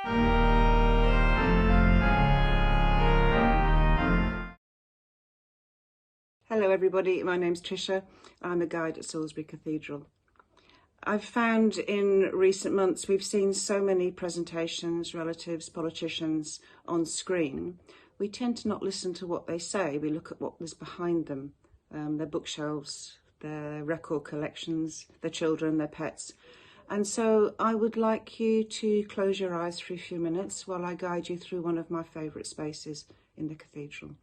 Hello everybody, my name's Tricia. I'm a guide at Salisbury Cathedral. I've found in recent months we've seen so many presentations, relatives, politicians on screen. We tend to not listen to what they say, we look at what is behind them, their bookshelves, their record collections, their children, their pets. And so I would like you to close your eyes for a few minutes while I guide you through one of my favourite spaces in the cathedral.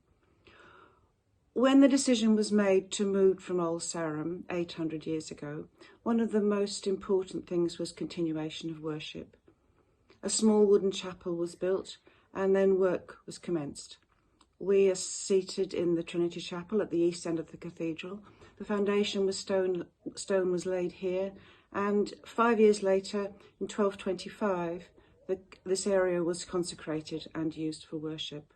When the decision was made to move from Old Sarum 800 years ago, one of the most important things was continuation of worship. A small wooden chapel was built and then work was commenced. We are seated in the Trinity Chapel at the east end of the cathedral. The foundation was stone was laid here, and 5 years later, in 1225, this area was consecrated and used for worship.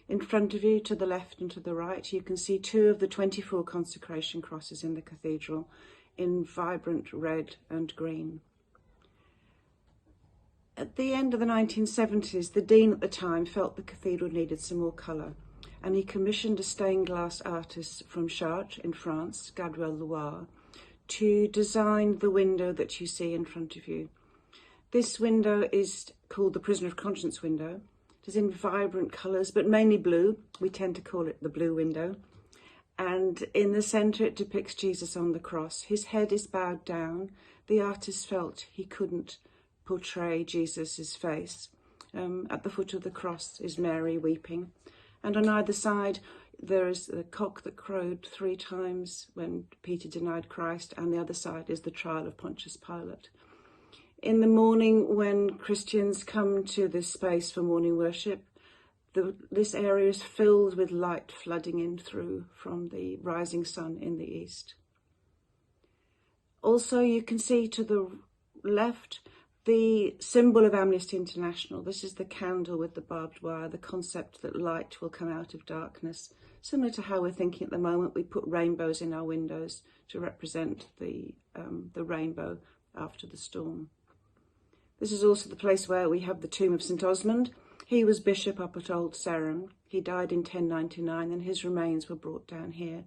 In front of you, to the left and to the right, you can see 2 of the 24 consecration crosses in the cathedral in vibrant red and green. At the end of the 1970s, the Dean at the time felt the cathedral needed some more colour, and he commissioned a stained glass artist from Chartres in France, Gabriel Loire, to design the window that you see in front of you. This window is called the Prisoner of Conscience window. It is in vibrant colours, but mainly blue. We tend to call it the blue window. And in the centre it depicts Jesus on the cross. His head is bowed down. The artist felt he couldn't portray Jesus's face. At the foot of the cross is Mary weeping. And on either side there is the cock that crowed 3 times when Peter denied Christ, and the other side is the trial of Pontius Pilate. In the morning, when Christians come to this space for morning worship, this area is filled with light flooding in through from the rising sun in the east. Also, you can see to the left the symbol of Amnesty International. This is the candle with the barbed wire, the concept that light will come out of darkness. Similar to how we're thinking at the moment, we put rainbows in our windows to represent the rainbow after the storm. This is also the place where we have the tomb of Sint Osmond. He was bishop up at Old Sarum. He died in 1099 and his remains were brought down here.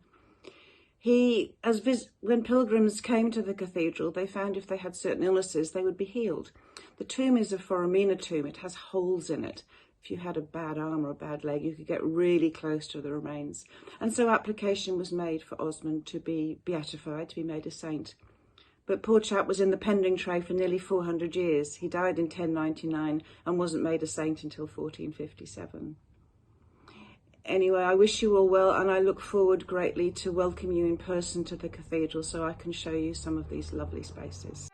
When pilgrims came to the cathedral, they found if they had certain illnesses, they would be healed. The tomb is a foramina tomb. It has holes in it. If you had a bad arm or a bad leg, you could get really close to the remains. And so application was made for Osmond to be beatified, to be made a saint. But poor chap was in the pending tray for nearly 400 years. He died in 1099 and wasn't made a saint until 1457. Anyway, I wish you all well, and I look forward greatly to welcome you in person to the cathedral so I can show you some of these lovely spaces.